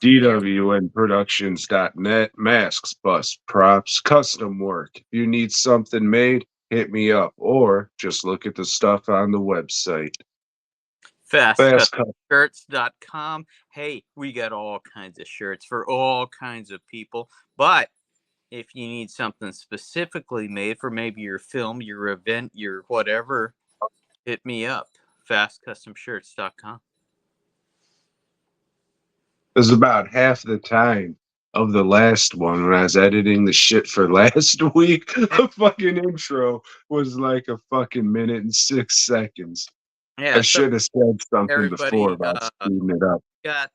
DWNProductions.net, masks, bus, props, custom work. If you need something made, hit me up or just look at the stuff on the website. Fast cut. FastCustomShirts.com. Hey, we got all kinds of shirts for all kinds of people. But if you need something specifically made for maybe your film, your event, your whatever, hit me up. FastCustomShirts.com. It was about half the time of the last one when I was editing the shit for last week. The fucking intro was like a fucking minute and 6 seconds. I Yeah, so should have said something before everybody, about speeding it up. got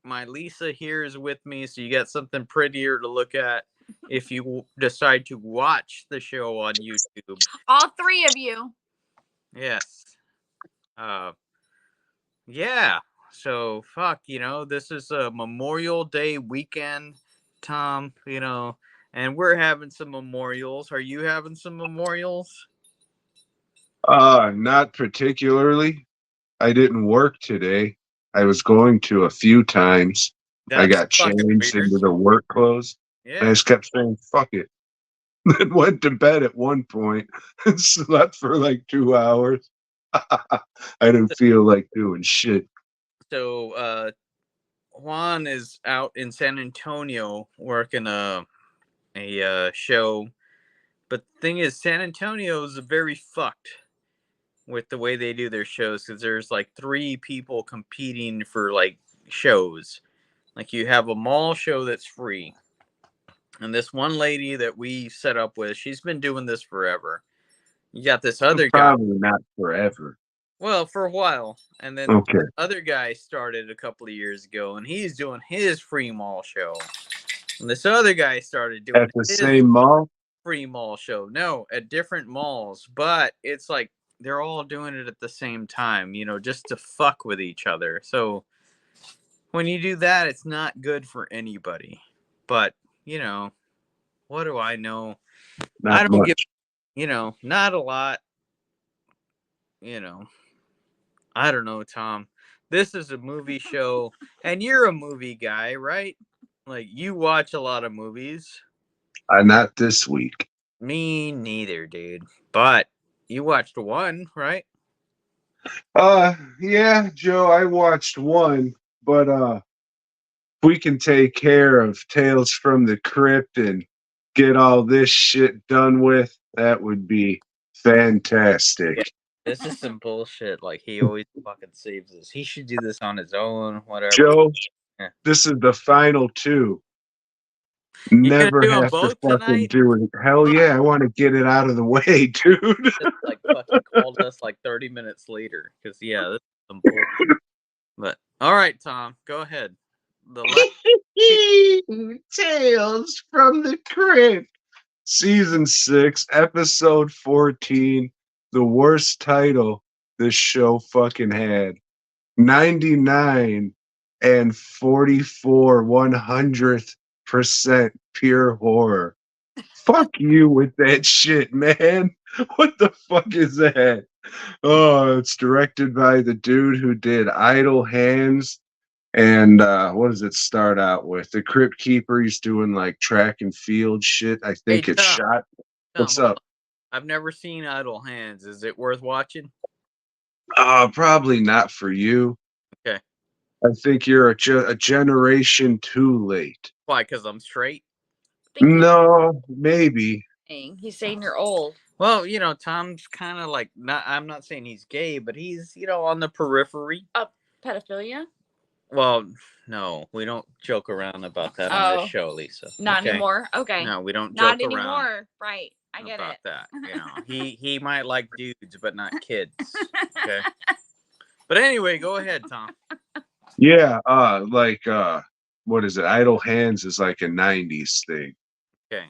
my Lisa here is with me, so you got something prettier to look at if you decide to watch the show on YouTube. All three of you. Yes. Yeah. So fuck, this is a Memorial Day weekend, Tom, and we're having some memorials. Are you having some memorials? Not particularly. I didn't work today. I was going to a few times. I That's got fucking changed weird. into the work clothes. And I Yeah. just kept saying, fuck it. And went to bed at one point and slept for like 2 hours. I didn't feel like doing shit. So Juan is out in San Antonio working a show. But the thing is, San Antonio is very fucked with the way they do their shows because there's like three people competing for like shows. Like you have a mall show that's free. And this one lady that we set up with, she's been doing this forever. You got this other guy. Probably not forever. Well, for a while. And then Okay. the other guy started a couple of years ago and he's doing his free mall show. And this other guy started doing At the his same mall? free mall show. No, at different malls. But it's like they're all doing it at the same time, just to fuck with each other. So when you do that, it's not good for anybody. But, what do I know? Not I don't much. give, not a lot. I don't know, Tom. This is a movie show, and you're a movie guy, right? Like, you watch a lot of movies. Not this week. Me neither, dude. But you watched one, right? Yeah, Joe, I watched one, but if we can take care of Tales from the Crypt and get all this shit done with, that would be fantastic. Yeah. This is some bullshit. Like, he always fucking saves us. He should do this on his own, whatever. Joe, Yeah. this is the final two. You're Never gonna do them have to both fucking tonight? do it. Hell yeah, I want to get it out of the way, dude. Just like fucking called us like 30 minutes later. Because, yeah, this is some bullshit. But, all right, Tom, go ahead. The Tales from the Crypt. Season 6, episode 14. The worst title this show fucking had. 99 and 44 100% pure horror. Fuck you with that shit, man. What the fuck is that? Oh, it's directed by the dude who did Idle Hands. And what does it start out with? The Crypt Keeper, he's doing like track and field shit. I think Hey, it's Tom. shot. What's Hold up? on. I've never seen Idle Hands. Is it worth watching? Probably not for you. Okay. I think you're a generation too late. Why? Because I'm straight? No, maybe. He's saying you're old. Well, Tom's kind of like, I'm not saying he's gay, but he's, on the periphery. Pedophilia? Well, no, we don't joke around about that on this show, Lisa. Not anymore? Okay. No, we don't Not joke anymore. around Right. I get about it. that. He might like dudes, but not kids. Okay. But anyway, go ahead, Tom. Yeah, what is it? Idle Hands is like a 90s thing. Okay.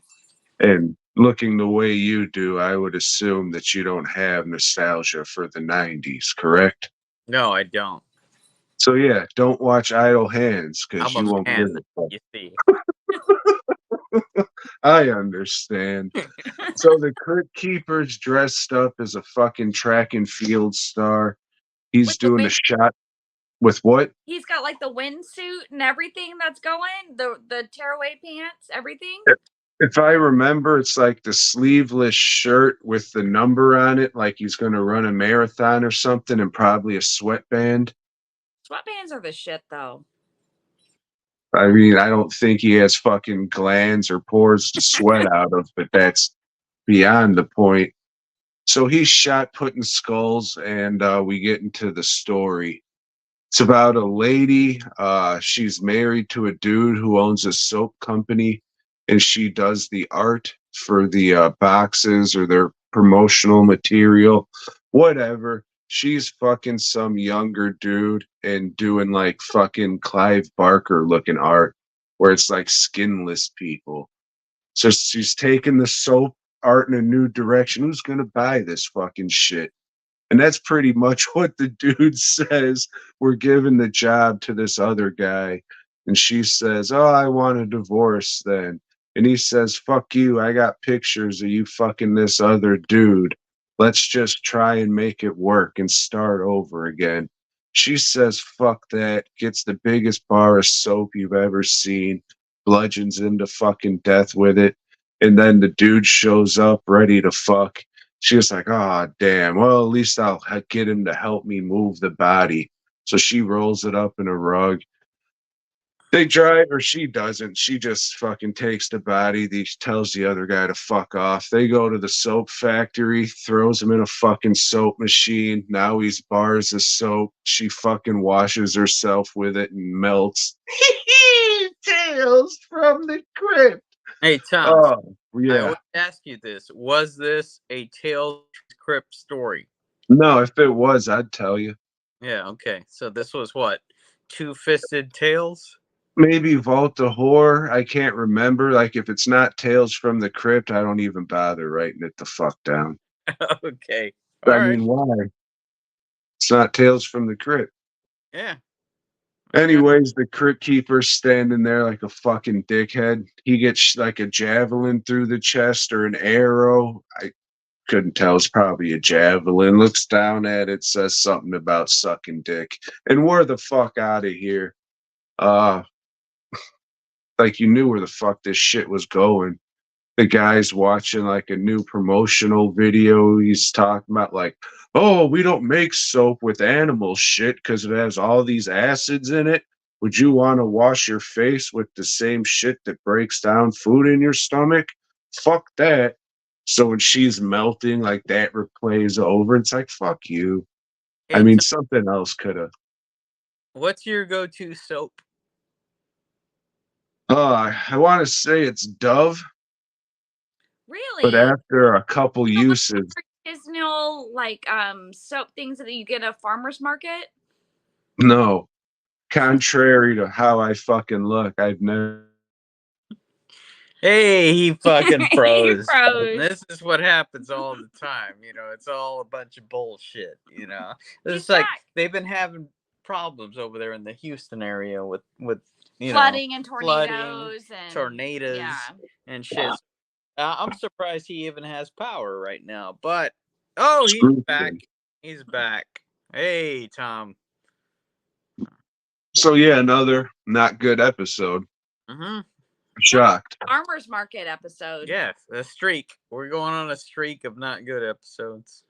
And looking the way you do, I would assume that you don't have nostalgia for the 90s, correct? No, I don't. So yeah, don't watch Idle Hands because I'm you a won't man, give a fuck. you see. I understand. So the Crypt Keeper's dressed up as a fucking track and field star. He's doing a shot. With what? He's got like the windsuit and everything that's going, the tearaway pants, everything. If I remember, it's like the sleeveless shirt with the number on it, like he's going to run a marathon or something, and probably a sweatband. Sweatbands are the shit, though. I mean, I don't think he has fucking glands or pores to sweat out of, but that's beyond the point. So he's shot putting skulls, and we get into the story. It's about a lady. She's married to a dude who owns a soap company, and she does the art for the boxes or their promotional material, whatever. She's fucking some younger dude and doing like fucking Clive Barker looking art where it's like skinless people. So she's taking the soap art in a new direction. Who's going to buy this fucking shit? And that's pretty much what the dude says. We're giving the job to this other guy. And she says, "Oh, I want a divorce then." And he says, "Fuck you. I got pictures of you fucking this other dude. Let's just try and make it work and start over again." She says, "Fuck that." Gets the biggest bar of soap you've ever seen, bludgeons into fucking death with it. And then the dude shows up ready to fuck. She was like, "Oh, damn. Well, at least I'll get him to help me move the body." So she rolls it up in a rug. They drive, or she doesn't. She just fucking takes the body. Tells the other guy to fuck off. They go to the soap factory, throws him in a fucking soap machine. Now he's bars of soap. She fucking washes herself with it and melts. Tales from the Crypt. Hey, Tom. Oh, I yeah. always ask you this. Was this a Tales from the Crypt story? No, if it was, I'd tell you. Yeah, okay. So this was what? Two-Fisted Tales? Maybe Vault of Horror. I can't remember. Like, if it's not Tales from the Crypt, I don't even bother writing it the fuck down. Okay. I All right. mean, why? It's not Tales from the Crypt. Yeah. Anyways, the Crypt Keeper's standing there like a fucking dickhead. He gets like a javelin through the chest or an arrow. I couldn't tell. It's probably a javelin. Looks down at it, says something about sucking dick. And we're the fuck out of here. Like you knew where the fuck this shit was going. The guy's watching like a new promotional video. He's talking about like, "Oh, we don't make soap with animal shit because it has all these acids in it. Would you want to wash your face with the same shit that breaks down food in your stomach? Fuck that." So when she's melting, like that replays over. It's like, fuck you. I Hey, mean, something else could have. what's your go-to soap? I want to say it's Dove, Really? but after a couple uses, Artisanal like soap things that you get at a farmer's market. no. Contrary to how I fucking look, I've never. Hey, he fucking He froze. froze. This is what happens all the time. You know, it's all a bunch of bullshit. You know, He's it's like back. they've been having problems over there in the Houston area with you Flooding know, and flooding, tornadoes and tornadoes yeah. and shit. I'm surprised he even has power right now. But oh, he's Screw back. thing. He's back. Hey, Tom. So yeah, another not good episode. Mm-hmm. Shocked. Farmer's market episode. Yeah, a streak. We're going on a streak of not good episodes.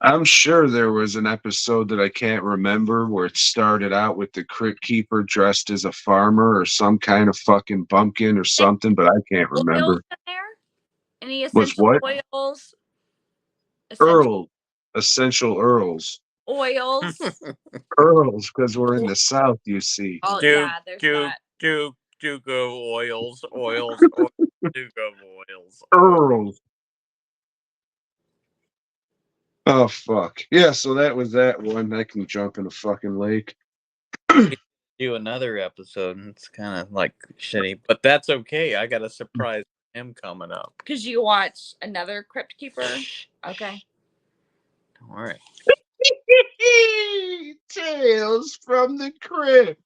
I'm sure there was an episode that I can't remember where it started out with the Crypt Keeper dressed as a farmer or some kind of fucking bumpkin or something, but I can't Oils remember. in there? Any Was essential what? oils? Earl. Essential Earls. Oils. Earls, because we're in the South, you see. Oh Duke, yeah, there's that. Duke of oils, oils, Duke of oils. Earls. Oh fuck. Yeah, so that was that one. I can jump in a fucking lake. Do another episode, and it's kind of like shitty, but that's okay. I got a surprise for him coming up. Because you watch another Crypt Keeper. Okay. Don't worry. Tales from the Crypt.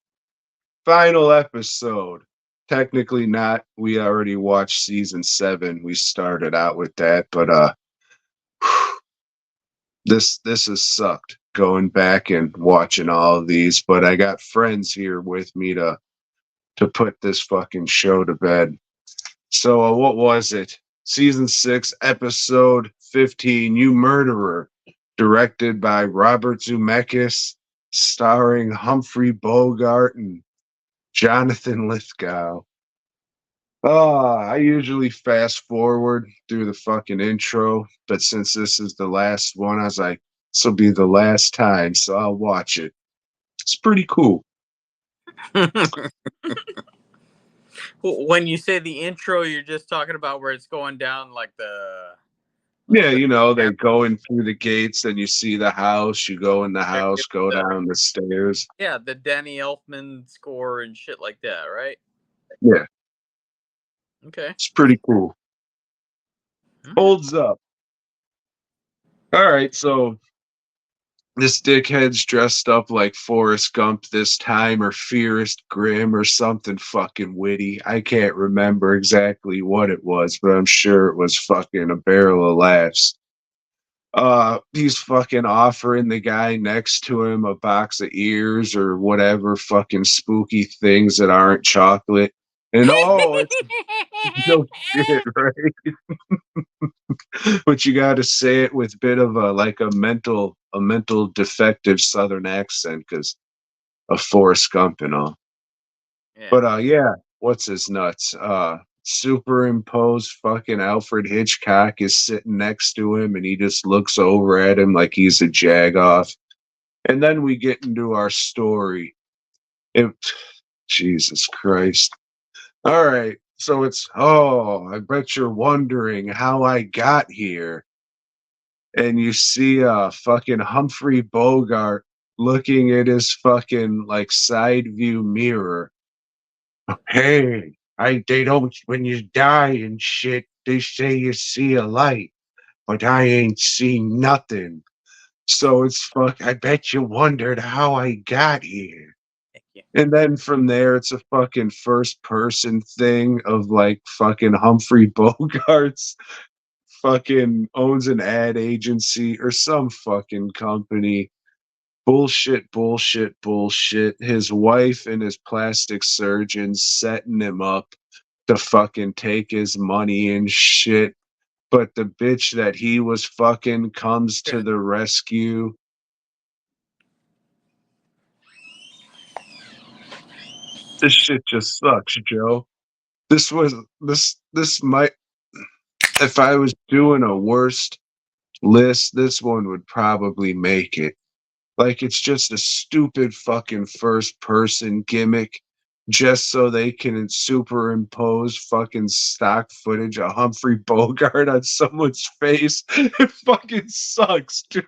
Final episode. Technically not. We already watched season 7. We started out with that, but this has sucked. going back and watching all of these, but I got friends here with me to put this fucking show to bed. So what was it? Season 6, episode 15, You Murderer, directed by Robert Zemeckis, starring Humphrey Bogart and Jonathan Lithgow. I usually fast forward through the fucking intro, but since this is the last one, I was like, this will be the last time, so I'll watch it. It's pretty cool. When you say the intro, you're just talking about where it's going down like Yeah, you know, they go in through the gates, and you see the house, you go in the house, go the- down the stairs. yeah, the Danny Elfman score and shit like that, right? Yeah, Okay. it's pretty cool. Holds up. All right, so this dickhead's dressed up like Forrest Gump this time, or Fierce Grimm, or something fucking witty. I can't remember exactly what it was, but I'm sure it was fucking a barrel of laughs. He's fucking offering the guy next to him a box of ears or whatever fucking spooky things that aren't chocolate. And it's no shit, right? But you got to say it with a bit of a mental defective Southern accent because of Forrest Gump and all. Yeah. But yeah, what's his nuts? Superimposed fucking Alfred Hitchcock is sitting next to him, and he just looks over at him like he's a jagoff. And then we get into our story. Jesus Christ. All right. So it's, I bet you're wondering how I got here. And you see fucking Humphrey Bogart looking at his fucking like side view mirror. Hey, they don't, when you die and shit, they say you see a light, but I ain't seen nothing. So it's I bet you wondered how I got here. And then from there, it's a fucking first person thing of like fucking Humphrey Bogart's fucking owns an ad agency or some fucking company. Bullshit, bullshit, bullshit. His wife and his plastic surgeon setting him up to fucking take his money and shit. But the bitch that he was fucking comes to the rescue. This shit just sucks, Joe. This might, if I was doing a worst list, this one would probably make it. Like, it's just a stupid fucking first person gimmick just so they can superimpose fucking stock footage of Humphrey Bogart on someone's face. It fucking sucks, dude.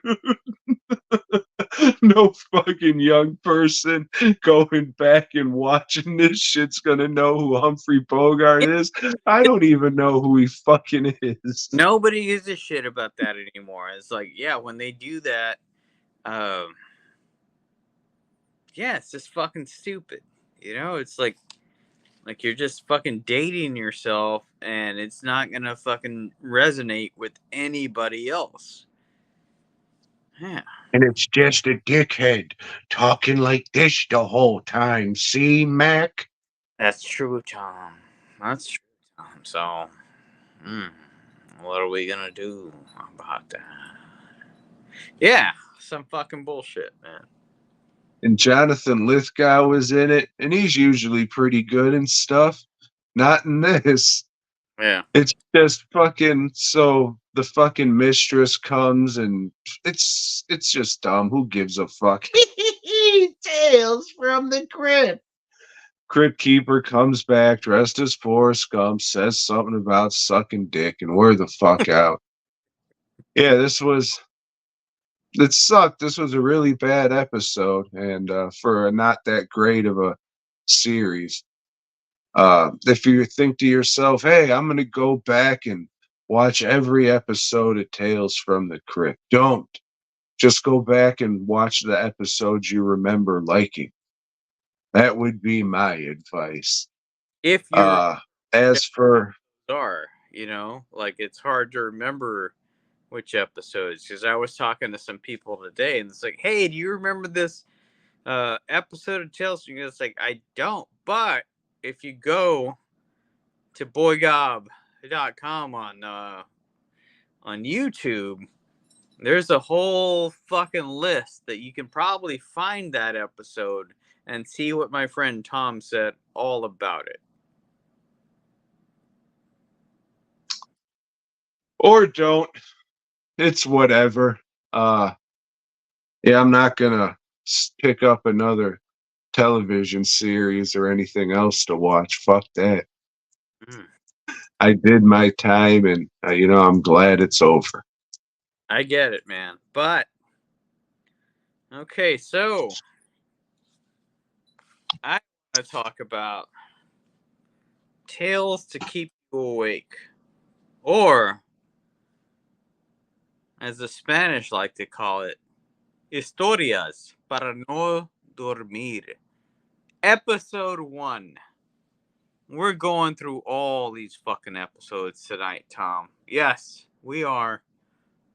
No fucking young person going back and watching this shit's gonna know who Humphrey Bogart is. I don't even know who he fucking is. Nobody gives a shit about that anymore. It's like, yeah, when they do that, yeah, it's just fucking stupid. You know, it's like you're just fucking dating yourself, and it's not gonna fucking resonate with anybody else. Yeah. And it's just a dickhead talking like this the whole time. See, Mac? That's true, Tom. That's true, Tom. So, what are we gonna do about that? Yeah, some fucking bullshit, man. And Jonathan Lithgow is in it, and he's usually pretty good and stuff. Not in this. Yeah. It's just fucking, so the fucking mistress comes and it's just dumb. Who gives a fuck? Tales from the Crypt. Crypt Keeper comes back dressed as Forrest Gump, says something about sucking dick, and we're the fuck out. Yeah, it sucked. This was a really bad episode, and for not that great of a series. If you think to yourself, hey, I'm going to go back and watch every episode of Tales from the Crypt, don't. Just go back and watch the episodes you remember liking. That would be my advice. If you As for are, you know, like it's hard to remember which episodes, because I was talking to some people today, and it's like, hey, do you remember this episode of Tales from? It's like, I don't, but if you go to BOYGOB.com on YouTube, there's a whole fucking list that you can probably find that episode and see what my friend Tom said all about it. Or don't. It's whatever. Yeah, I'm not gonna pick up another television series or anything else to watch. Fuck that. Mm. I did my time, and I'm glad it's over. I get it, man. But okay, so I want to talk about tales to keep you awake, or as the Spanish like to call it, historias para no dormir. Episode 1. We're going through all these fucking episodes tonight, Tom. Yes, we are.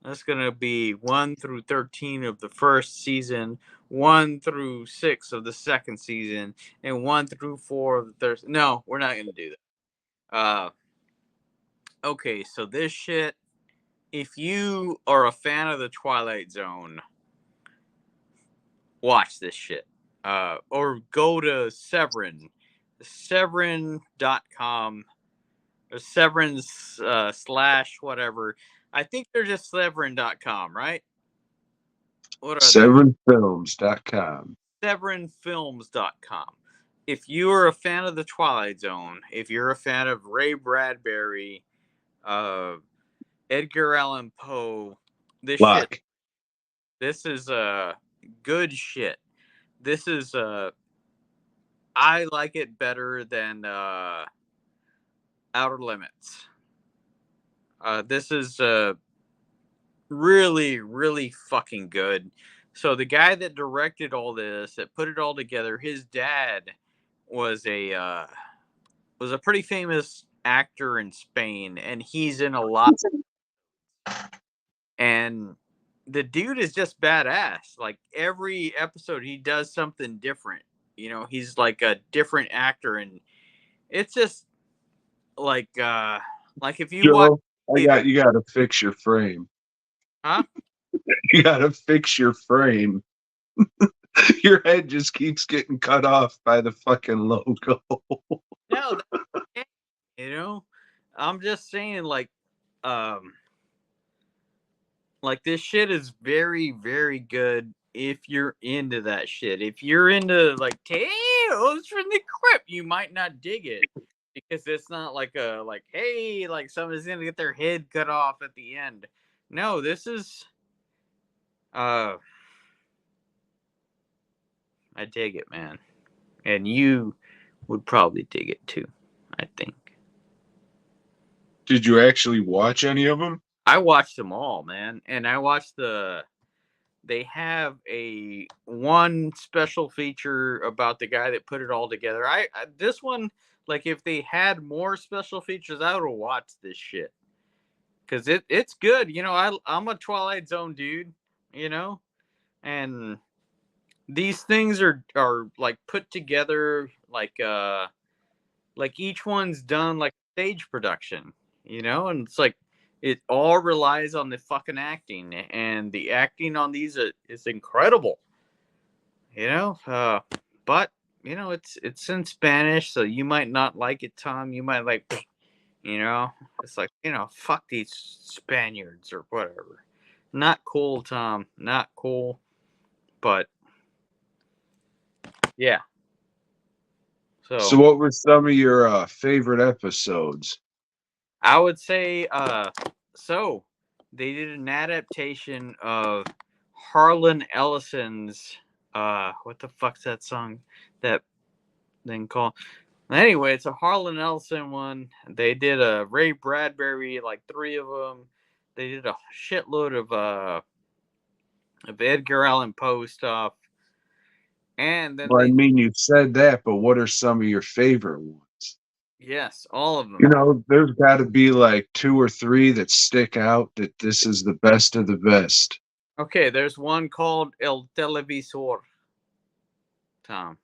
That's going to be 1 through 13 of the first season, 1 through 6 of the second season, and 1 through 4 of the third. No, we're not going to do that. Okay, so this shit, if you are a fan of the Twilight Zone, watch this shit. Or go to Severin.com, or Severin's slash whatever. I think they're just Severin.com, right? What are they? Severinfilms.com. Severinfilms.com. If you are a fan of the Twilight Zone, if you're a fan of Ray Bradbury, Edgar Allan Poe, this Lock. shit, this is good shit. This is I like it better than Outer Limits. This is really, really fucking good. So the guy that directed all this, that put it all together, his dad was a pretty famous actor in Spain, and he's in a lot. And the dude is just badass. Like every episode, he does something different. He's like a different actor, and it's just like if you watch, Joe, you got to fix your frame. huh? You got to fix your frame. Your head just keeps getting cut off by the fucking logo. No, I'm just saying, like this shit is very, very good if you're into that shit. If you're into like Tales from the Crypt, you might not dig it because it's not like hey, like somebody's gonna get their head cut off at the end. No, this is I dig it, man. And you would probably dig it too, I think. Did you actually watch any of them? I watched them all, man. And I watched they have one special feature about the guy that put it all together. This one, like if they had more special features, I would have watched this shit. Cause it's good. I'm a Twilight Zone dude, and these things are like put together like each one's done like stage production, and it's like it all relies on the fucking acting, and the acting on these is incredible, but it's in Spanish, so you might not like it, Tom. You might like, it's like, fuck these Spaniards or whatever. Not cool, Tom. Not cool. But yeah. So what were some of your favorite episodes? I would say, so they did an adaptation of Harlan Ellison's, what the fuck's that song that thing called? Anyway, it's a Harlan Ellison one. They did a Ray Bradbury, like 3 of them. They did a shitload of Edgar Allan Poe stuff. And then Well, I mean, you said that, but what are some of your favorite ones? Yes, all of them. You know, there's got to be like 2 or 3 that stick out that this is the best of the best. Okay, there's one called El Televisor, Tom.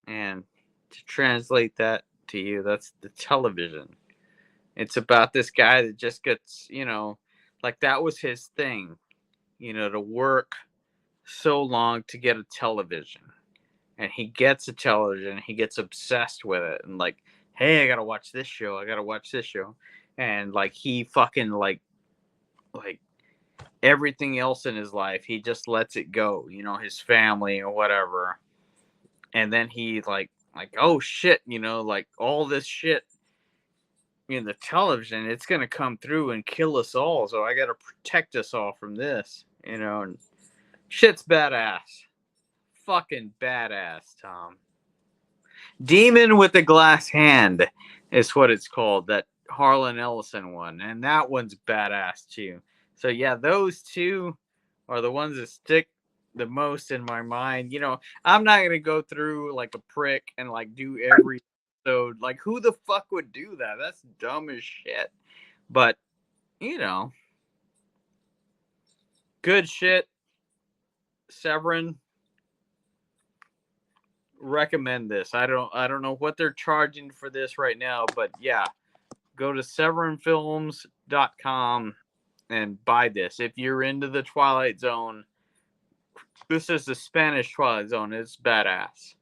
And to translate that to you, that's the television. It's about this guy that just gets, like that was his thing, to work so long to get a television. And he gets a television, he gets obsessed with it, and like, hey, I gotta watch this show, and like he fucking like everything else in his life, he just lets it go, his family or whatever, and then he like oh shit, like all this shit in the television, it's gonna come through and kill us all, so I gotta protect us all from this, and shit's badass, fucking badass, Tom. Demon with the Glass Hand is what it's called, that Harlan Ellison one, and that one's badass too. So yeah, those two are the ones that stick the most in my mind. I'm not gonna go through like a prick and like do every episode. Like, who the fuck would do that? That's dumb as shit. But good shit. Severin, recommend this. I don't know what they're charging for this right now, but yeah, go to severinfilms.com and buy this. If you're into the Twilight Zone, this is the Spanish Twilight Zone. It's badass.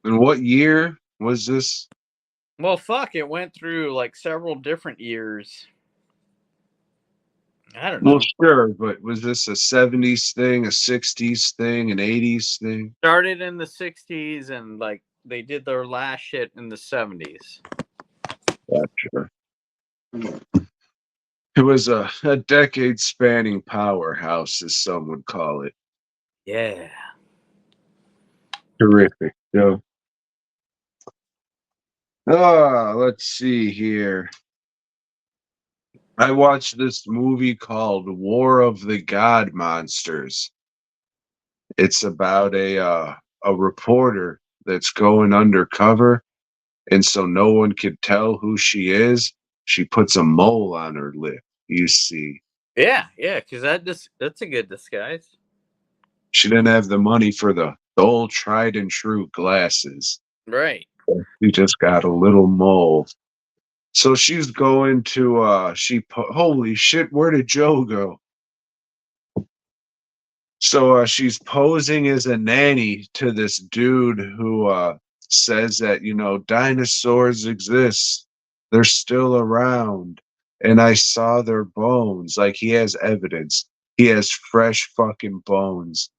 And what year was this? Well, fuck, it went through like several different years. I don't know. Well, sure, but was this a 70s thing, a 60s thing, an 80s thing? Started in the 60s and like they did their last shit in the 70s. Gotcha. It was a decade-spanning powerhouse, as some would call it. Yeah. Terrific. So, let's see here. I watched this movie called War of the God Monsters. It's about a reporter that's going undercover, and so no one could tell who she is. She puts a mole on her lip. You see, Yeah, because that's a good disguise. she didn't have the money for the old tried and true glasses. Right. She just got a little mole. So she's going to holy shit, where did Joe go? So she's posing as a nanny to this dude who says that, dinosaurs exist. They're still around. And I saw their bones. Like, he has evidence. He has fresh fucking bones.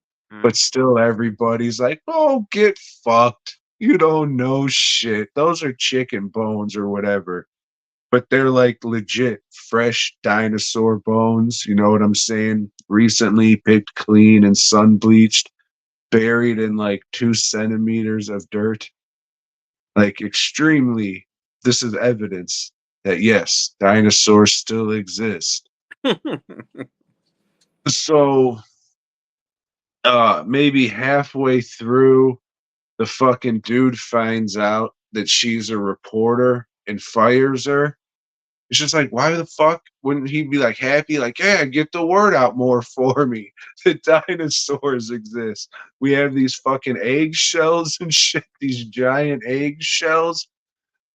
But still everybody's like, oh, get fucked. You don't know shit. Those are chicken bones or whatever. But they're like legit fresh dinosaur bones. You know what I'm saying? Recently picked clean and sun bleached, buried in like 2 centimeters of dirt. Like, extremely, this is evidence that yes, dinosaurs still exist. So, maybe halfway through, the fucking dude finds out that she's a reporter and fires her. It's just like, why the fuck wouldn't he be like happy? Like, yeah, get the word out more for me. The dinosaurs exist. We have these fucking eggshells and shit, these giant eggshells.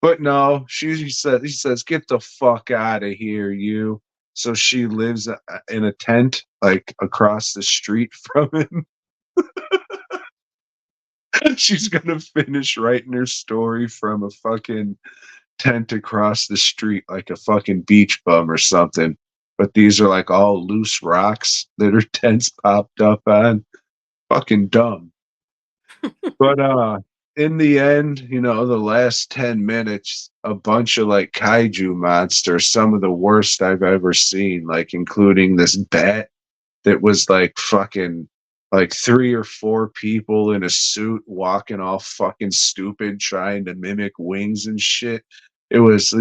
But no, he says, get the fuck out of here, you. So she lives in a tent, like across the street from him. She's gonna finish writing her story from a fucking tent across the street, like a fucking beach bum or something. But these are like all loose rocks that her tents popped up on. Fucking dumb. But in the end, the last 10 minutes, a bunch of like kaiju monsters, some of the worst I've ever seen, like including this bat that was like fucking like 3 or 4 people in a suit walking all fucking stupid trying to mimic wings and shit. It was,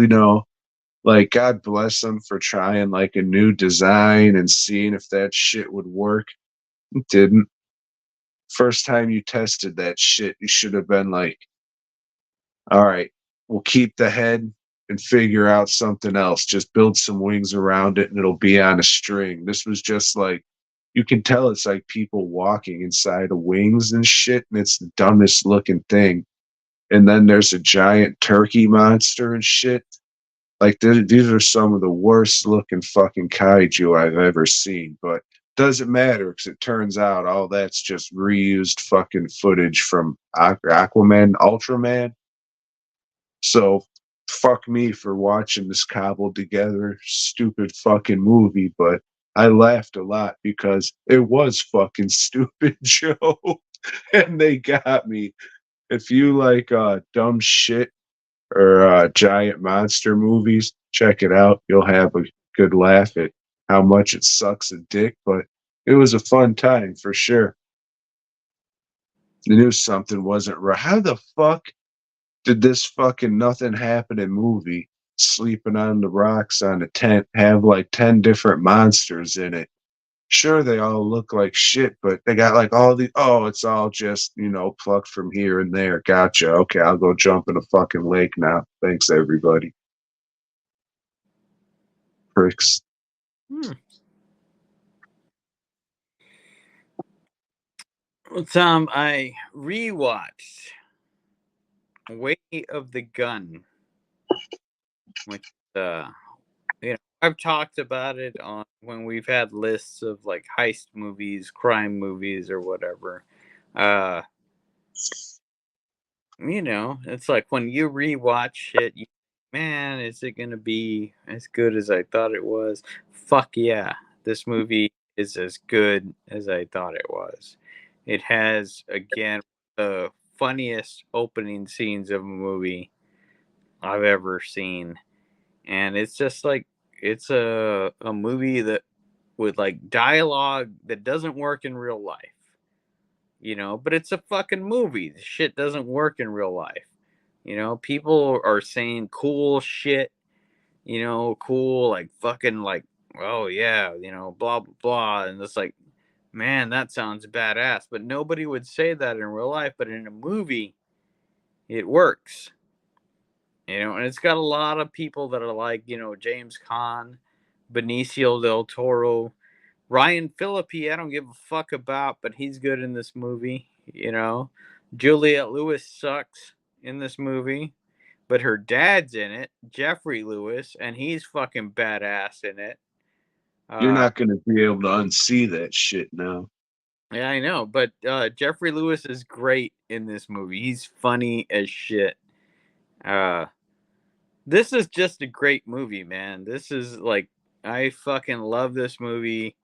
like, God bless them for trying like a new design and seeing if that shit would work. It didn't. First time you tested that shit, you should have been like, All right, we'll keep the head and figure out something else. Just build some wings around it and it'll be on a string. This was just like, you can tell it's like people walking inside of wings and shit, and it's the dumbest looking thing. And then there's a giant turkey monster and shit. Like these are some of the worst looking fucking kaiju I've ever seen. But doesn't matter because it turns out all that's just reused fucking footage from Aquaman, Ultraman. So fuck me for watching this cobbled together stupid fucking movie, but I laughed a lot because it was fucking stupid, Joe. And they got me. If you like dumb shit or giant monster movies, check it out. You'll have a good laugh at how much it sucks a dick, but it was a fun time for sure. I knew something wasn't right. How the fuck did this fucking nothing happening movie, sleeping on the rocks on a tent, have like 10 different monsters in it? Sure, they all look like shit, but they got like all the, oh, it's all just, plucked from here and there. Gotcha. Okay, I'll go jump in a fucking lake now. Thanks, everybody. Pricks. Well, Tom, I rewatched Way of the Gun, which I've talked about it on when we've had lists of like heist movies, crime movies, or whatever. It's like when you rewatch shit, man, is it gonna be as good as I thought it was? Fuck yeah, this movie is as good as I thought it was. It has again the funniest opening scenes of a movie I've ever seen, and it's just like it's a movie that with like dialogue that doesn't work in real life. But it's a fucking movie. The shit doesn't work in real life. People are saying cool shit, cool, like fucking, like, oh yeah, blah, blah, blah. And it's like, man, that sounds badass. But nobody would say that in real life. But in a movie, it works, and it's got a lot of people that are like, James Caan, Benicio del Toro, Ryan Phillippe, I don't give a fuck about, but he's good in this movie, Juliette Lewis sucks in this movie, but her dad's in it, Jeffrey Lewis, and he's fucking badass in it. You're not going to be able to unsee that shit now. Yeah, I know, but Jeffrey Lewis is great in this movie. He's funny as shit. This is just a great movie, man. This is like, I fucking love this movie.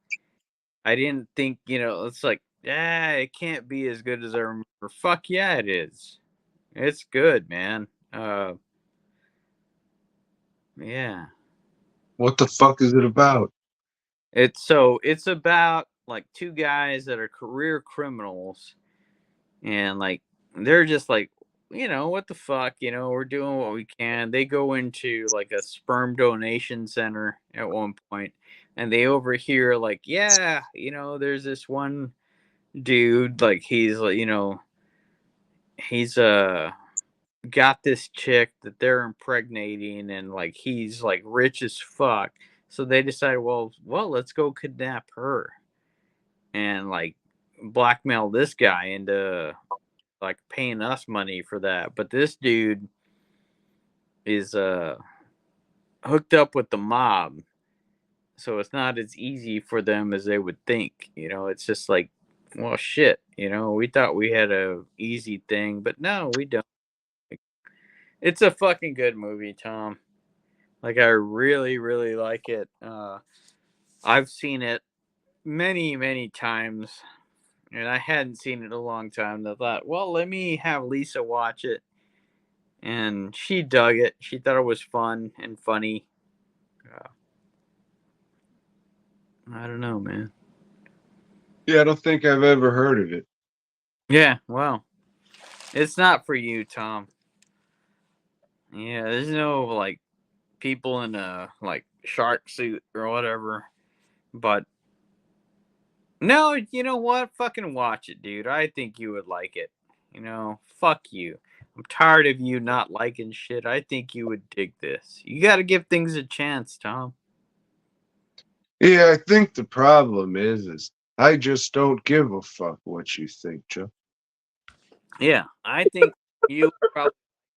I didn't think, it's like, it can't be as good as I remember. Fuck yeah, it is. It's good, man. Yeah. What the fuck is it about? It's about like two guys that are career criminals, and like they're just like, what the fuck, we're doing what we can. They go into like a sperm donation center at one point, and they overhear like, yeah, there's this one dude, like he's like, he's got this chick that they're impregnating, and like he's like rich as fuck. So they decide, well, let's go kidnap her and like blackmail this guy into like paying us money for that. But this dude is hooked up with the mob, so it's not as easy for them as they would think. It's just like, well, shit. We thought we had a easy thing, but no, we don't. It's a fucking good movie, Tom. Like, I really, really like it. I've seen it many, many times, and I hadn't seen it in a long time. I thought, well, let me have Lisa watch it, and she dug it. She thought it was fun and funny. I don't know, man. Yeah, I don't think I've ever heard of it. Yeah, well, it's not for you, Tom. Yeah, there's no like people in a like shark suit or whatever. But no, you know what? Fucking watch it, dude. I think you would like it. Fuck you. I'm tired of you not liking shit. I think you would dig this. You got to give things a chance, Tom. Yeah, I think the problem is I just don't give a fuck what you think, Joe. Yeah, I think you probably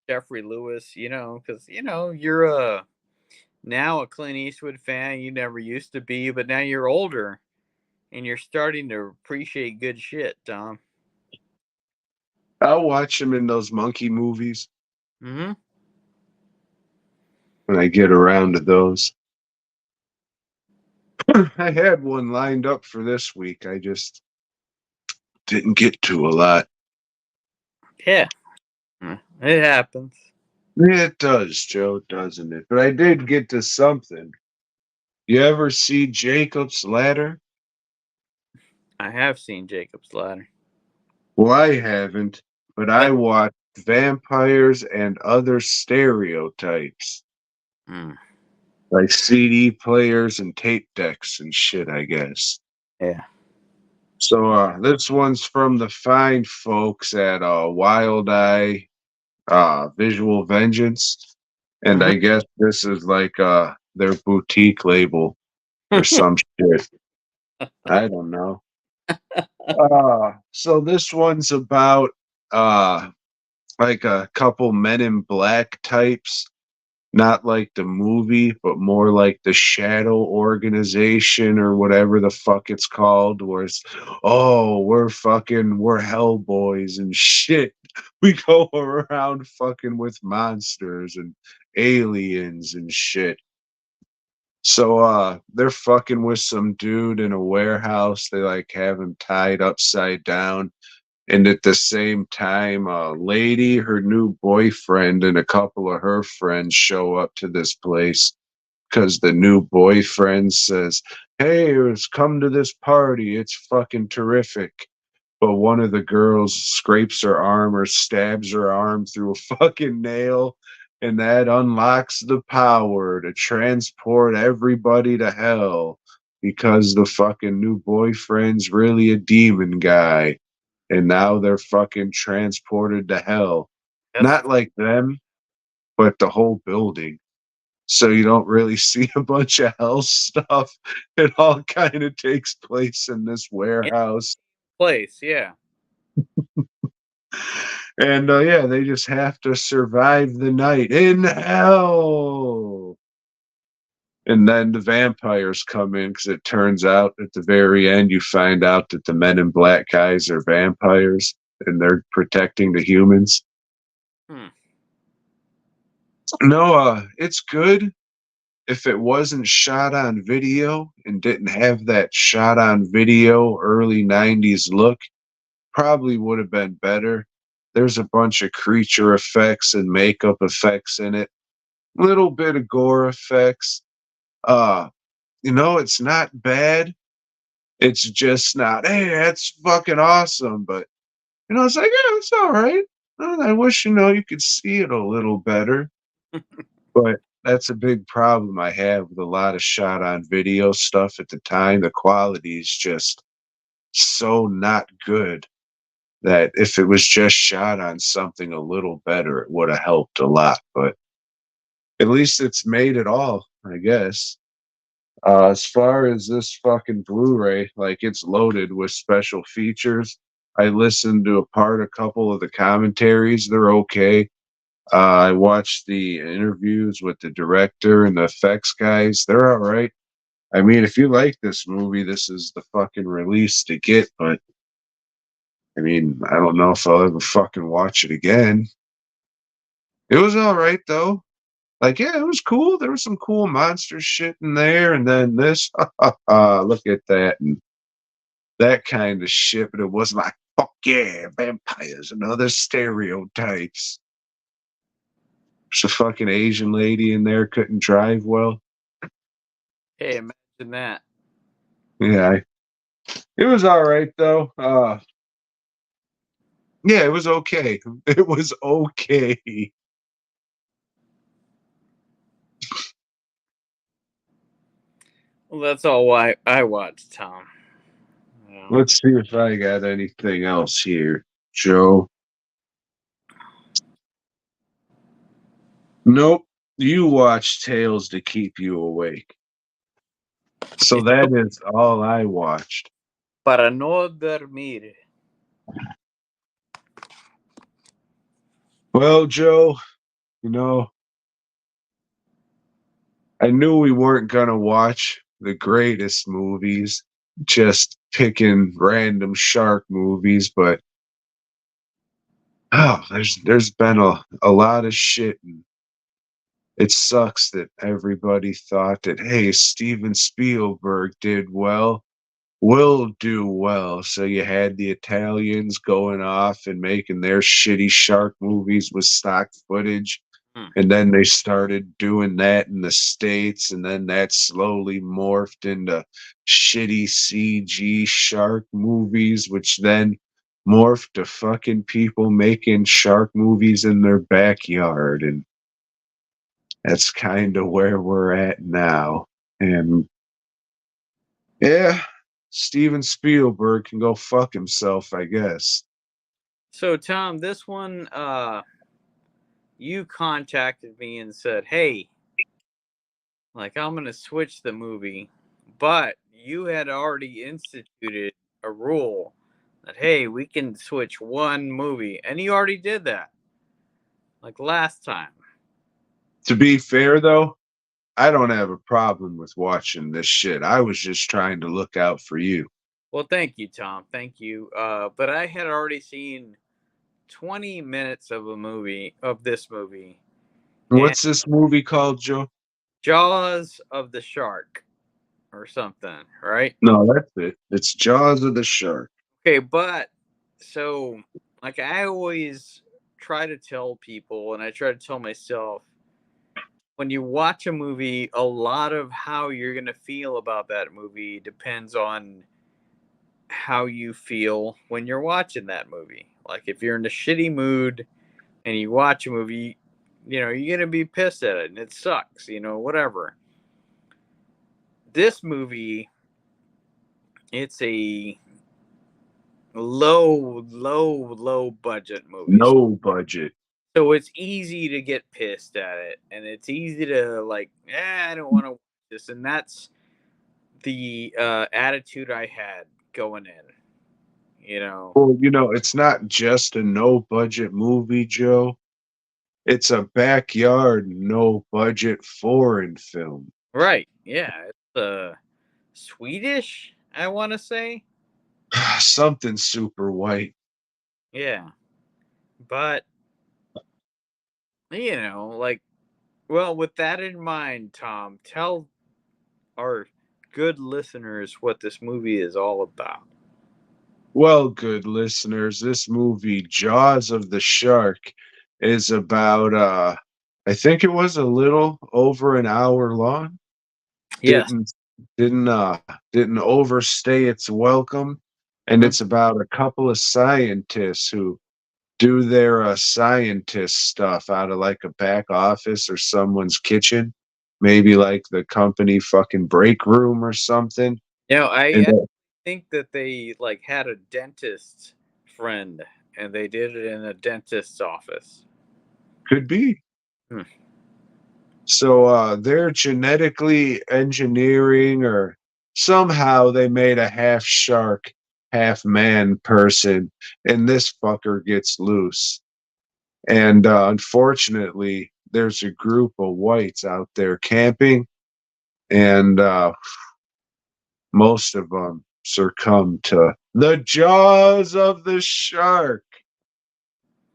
Jeffrey Lewis, because you're now a Clint Eastwood fan. You never used to be, but now you're older and you're starting to appreciate good shit, Tom. I'll watch him in those monkey movies Mm-hmm. when I get around to those. I had one lined up for this week. I just didn't get to a lot. Yeah, it happens. It does, Joe, doesn't it? But I did get to something. You ever see Jacob's Ladder? I have seen Jacob's Ladder. Well, I haven't, but I watched Vampires and Other Stereotypes. Mm. Like CD players and tape decks and shit, I guess. Yeah. So this one's from the fine folks at Wild Eye Visual Vengeance. And I guess this is like their boutique label or some shit. I don't know. So this one's about like a couple Men in Black types, not like the movie, but more like the Shadow Organization or whatever the fuck it's called, where it's, oh, we're Hellboys and shit. We go around fucking with monsters and aliens and shit. So they're fucking with some dude in a warehouse. They like have him tied upside down. And at the same time, a lady, her new boyfriend, and a couple of her friends show up to this place because the new boyfriend says, "Hey, let's come to this party. It's fucking terrific." But one of the girls scrapes her arm or stabs her arm through a fucking nail, and that unlocks the power to transport everybody to hell because the fucking new boyfriend's really a demon guy. And now they're fucking transported to hell. Not like them, but the whole building. So you don't really see a bunch of hell stuff. It all kind of takes place in this warehouse. Place, yeah. And yeah, they just have to survive the night in hell. And then the vampires come in because it turns out at the very end you find out that the Men in Black guys are vampires and they're protecting the humans. No, it's good. If it wasn't shot on video and didn't have that shot on video early 90s look, probably would have been better. There's a bunch of creature effects and makeup effects in it. Little bit of gore effects. Uh, it's not bad. It's just not, hey, that's fucking awesome. But, it's like, yeah, it's all right. I wish, you could see it a little better. But that's a big problem I have with a lot of shot on video stuff at the time. The quality is just so not good that if it was just shot on something a little better, it would have helped a lot. But at least it's made it all, I guess. As far as this fucking Blu-ray, like it's loaded with special features. I listened to a couple of the commentaries. They're okay. I watched the interviews with the director and the effects guys. They're all right. I mean, if you like this movie, this is the fucking release to get, but I mean, I don't know if I'll ever fucking watch it again. It was all right though. Like, yeah, it was cool. There was some cool monster shit in there, and then this, look at that, and that kind of shit. But it was like, fuck yeah, vampires and other stereotypes. There's a fucking Asian lady in there couldn't drive well. Hey, imagine that. Yeah, it was all right though. Yeah, it was okay. It was okay. Well, that's all why I watched, Tom. Let's see if I got anything else here, Joe. Nope. You watch Tales to keep you awake. So that is all I watched. Para no dormir. Well, Joe, you know, I knew we weren't gonna watch the greatest movies, just picking random shark movies, but there's been a lot of shit, and it sucks that everybody thought that, hey, Steven Spielberg did well, will do well. So you had the Italians going off and making their shitty shark movies with stock footage. Hmm. And then they started doing that in the States, and then that slowly morphed into shitty CG shark movies, which then morphed to fucking people making shark movies in their backyard. And that's kind of where we're at now. And yeah, Steven Spielberg can go fuck himself, I guess. So Tom, this one, you contacted me and said, "Hey, like I'm gonna switch the movie," but you had already instituted a rule that hey, we can switch one movie, and you already did that, like last time. To be fair, though, I don't have a problem with watching this shit. I was just trying to look out for you. Well, thank you, Tom. Thank you. But I had already seen 20 minutes of this movie, and What's this movie called, Joe? Jaws of the Shark or something, right? No, that's it. It's Jaws of the Shark. Okay, but so like I always try to tell people, and I try to tell myself, when you watch a movie, a lot of how you're gonna feel about that movie depends on how you feel when you're watching that movie. Like if you're in a shitty mood and you watch a movie, you're gonna be pissed at it and it sucks, whatever. This movie, it's a low budget movie. No budget. So it's easy to get pissed at it, and it's easy to like, I don't want to watch this, and that's the attitude I had going in. Well, it's not just a no budget movie, Joe. It's a backyard, no budget foreign film. Right? Yeah, it's Swedish, I want to say. Something super white. Yeah, but like, well, with that in mind, Tom, tell our good listeners what this movie is all about. Well, good listeners, this movie, Jaws of the Shark, is about I think it was a little over an hour long. Yes. Didn't didn't uh didn't overstay its welcome. And Mhm. it's about a couple of scientists who do their scientist stuff out of like a back office or someone's kitchen. Maybe like the company fucking break room or something. And I think that they like had a dentist friend, and they did it in a dentist's office. could be. Hmm. So they're genetically engineering, or somehow they made a half shark, half man person, and this fucker gets loose. And unfortunately, there's a group of whites out there camping, and most of them succumb to the jaws of the shark.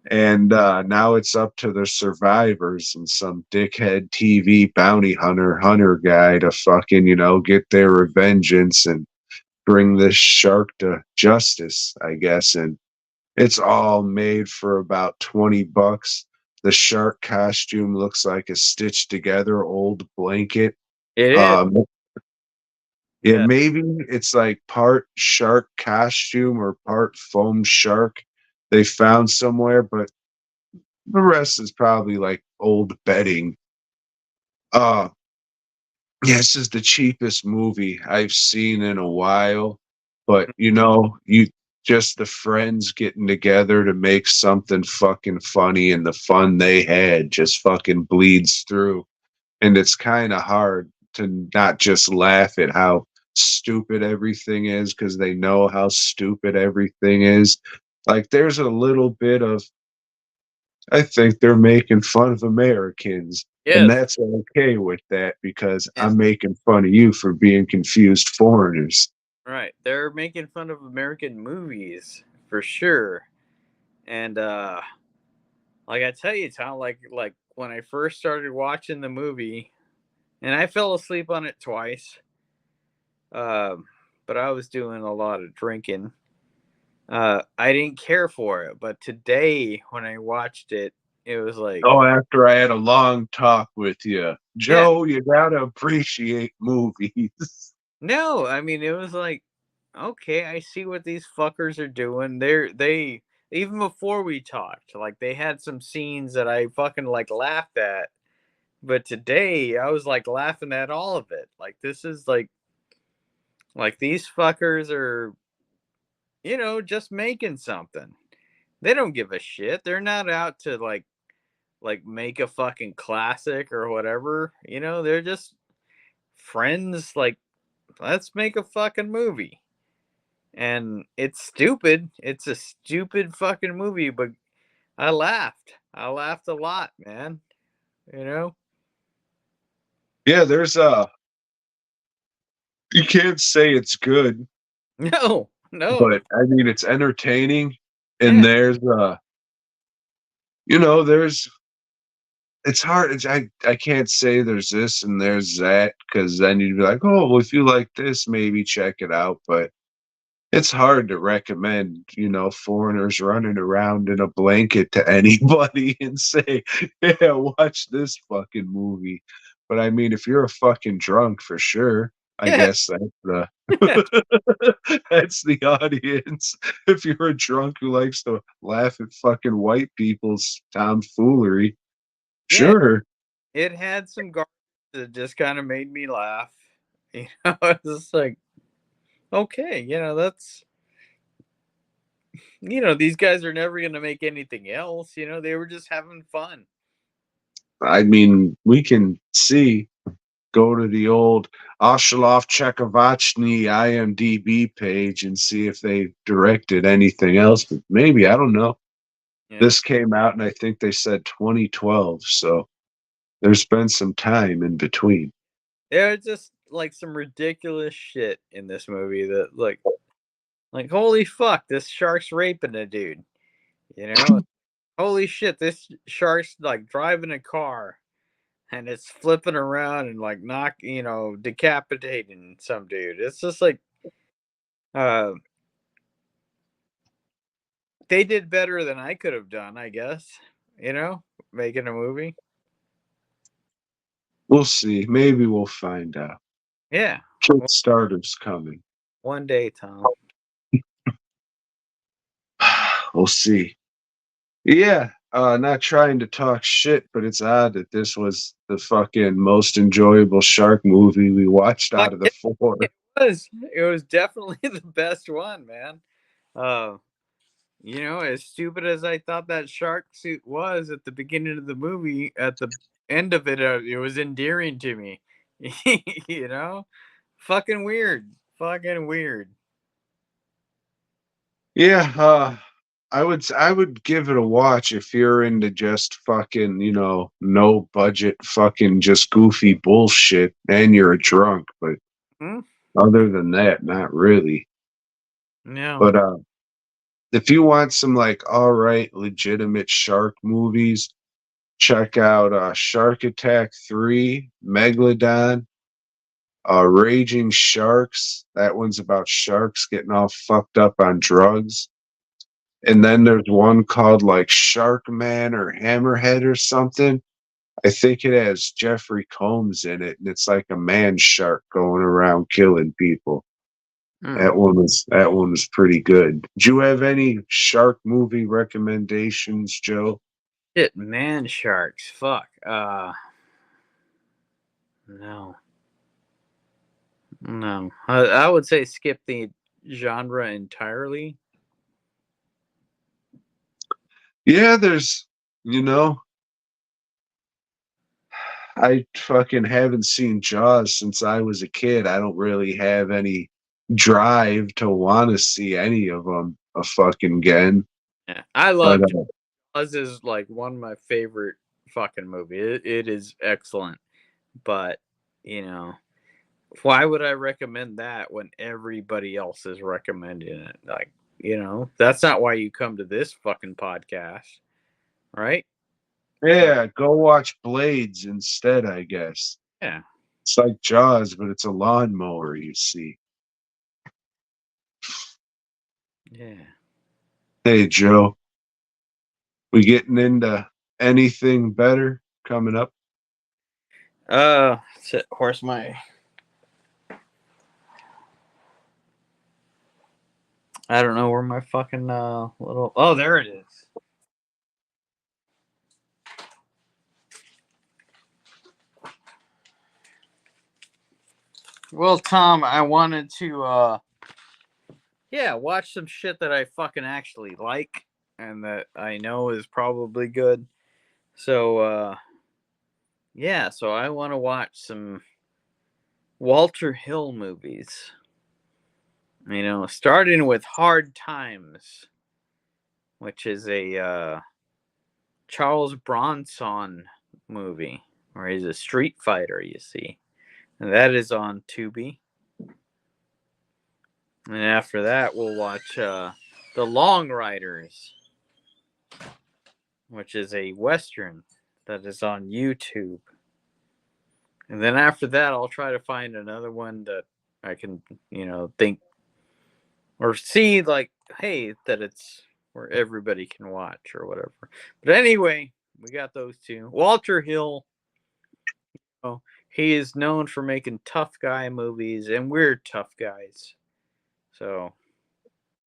And now it's up to the survivors and some dickhead TV bounty hunter guy to fucking, get their revengeance and bring this shark to justice, I guess. And it's all made for about $20. The shark costume looks like a stitched together old blanket. It is. Um, yeah, Yeah. maybe it's like part shark costume or part foam shark they found somewhere, but the rest is probably like old bedding. Uh yeah, this is the cheapest movie I've seen in a while. But you just the friends getting together to make something fucking funny, and the fun they had just fucking bleeds through. And it's kind of hard to not just laugh at how stupid everything is because they know how stupid everything is. Like there's a little bit of, I think they're making fun of Americans. And Yes. that's okay with that because And I'm making fun of you for being confused foreigners. right. They're making fun of American movies for sure. And like I tell you, Tom, like when I first started watching the movie, and I fell asleep on it twice. Um, but I was doing a lot of drinking. I didn't care for it, but today when I watched it, it was like, Oh, after I had a long talk with you, yeah, Joe, you gotta appreciate movies. no, I mean it was like, okay, I see what these fuckers are doing. They even before we talked, like they had some scenes that I fucking like laughed at, but today I was like laughing at all of it. Like this is like these fuckers are, just making something. They don't give a shit. They're not out to like make a fucking classic or whatever. They're just friends like let's make a fucking movie. And it's stupid. It's a stupid fucking movie, but I laughed. I laughed a lot, man. You know? Yeah, there's you can't say it's good, No, no. but I mean it's entertaining. And Yeah, there's it's hard. I can't say there's this and there's that because then you'd be like, oh, well, if you like this, maybe check it out. But it's hard to recommend, foreigners running around in a blanket to anybody and say, yeah, watch this fucking movie. But I mean, if you're a fucking drunk, for sure, I yeah, guess that's the yeah, that's the audience. If you're a drunk who likes to laugh at fucking white people's tomfoolery, yeah. sure. It had some garbage that just kind of made me laugh. It's just like, okay, these guys are never going to make anything else. They were just having fun. I mean, we can see. Go to the old Oshalov Chekhovachny IMDb page and see if they directed anything else. But maybe, I don't know. Yeah. This came out, and I think they said 2012. So there's been some time in between. There's just like some ridiculous shit in this movie that like holy fuck, this shark's raping a dude. You know? Holy shit, this shark's like driving a car and it's flipping around and like decapitating some dude. It's just like uh they did better than I could have done, I guess. Making a movie. We'll see. Maybe we'll find out. Yeah. Kickstarter's coming. One day, Tom. We'll see. Yeah, not trying to talk shit, but it's odd that this was the fucking most enjoyable shark movie we watched Fuck out of the yeah, four. it was. It was definitely the best one, man. Uh as stupid as I thought that shark suit was at the beginning of the movie, at the end of it, it was endearing to me. you know, fucking weird, fucking weird. Yeah, I would give it a watch if you're into just fucking, no budget fucking just goofy bullshit and you're a drunk, but Hmm? other than that, not really. No. But if you want some like all right legitimate shark movies, check out Shark Attack 3, Megalodon, Raging Sharks. That one's about sharks getting all fucked up on drugs. And then there's one called like Shark Man or Hammerhead or something. I think it has Jeffrey Combs in it, and it's like a man shark going around killing people. Hmm. That one was pretty good. Do you have any shark movie recommendations, Joe? Shit, man, sharks. Fuck. No, no. I would say skip the genre entirely. Yeah, there's, I fucking haven't seen Jaws since I was a kid. I don't really have any drive to want to see any of them a fucking again. Yeah, I But love Jaws. Is like one of my favorite fucking movies. It is excellent, but you know, why would I recommend that when everybody else is recommending it? Like, that's not why you come to this fucking podcast, right? So yeah, go watch Blades instead, I guess. yeah, It's like Jaws, but it's a lawnmower, you see. yeah. Hey, Joe, we getting into anything better coming up? Where's my? I don't know where my fucking little. Oh, there it is. Well, Tom, I wanted to watch some shit that I fucking actually like and that I know is probably good. So so I want to watch some Walter Hill movies. Starting with Hard Times, which is a Charles Bronson movie where he's a street fighter, you see. And that is on Tubi. And after that, we'll watch The Long Riders, which is a Western that is on YouTube. And then after that, I'll try to find another one that I can, think or see, like, hey, that it's where everybody can watch or whatever. But anyway, we got those two. Walter Hill, he is known for making tough guy movies, and we're tough guys. So,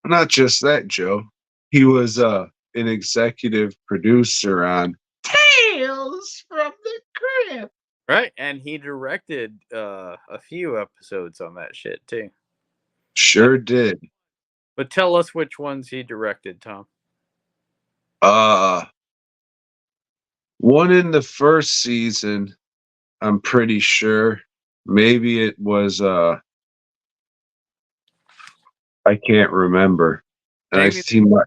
Not just that, Joe. He was an executive producer on Tales from the Crypt. right. And he directed a few episodes on that shit, too. Sure did. But tell us which ones he directed, Tom. One in the first season, I'm pretty sure. Maybe it was I can't remember. And I Maybe see my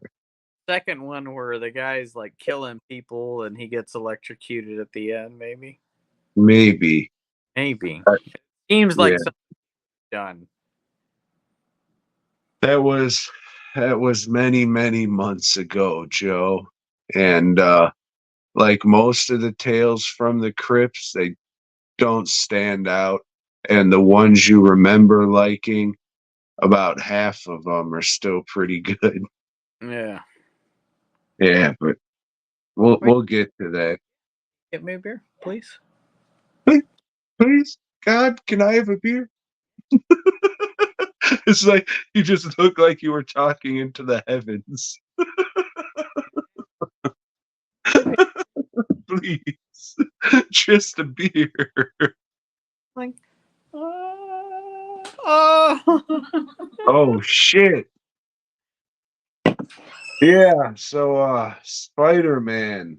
second one where the guy's like killing people and he gets electrocuted at the end, maybe. maybe. Uh, Seems yeah. like something done. That was many, many months ago, Joe. And like most of the tales from the crypts, they don't stand out. And the ones you remember liking, about half of them are still pretty good. Yeah. Yeah, but Wait, we'll get to that. get me a beer, please. Please, God, can I have a beer? It's like you just look like you were talking into the heavens. Please, just a beer. Like, oh. Oh shit. Yeah, so Spider-Man.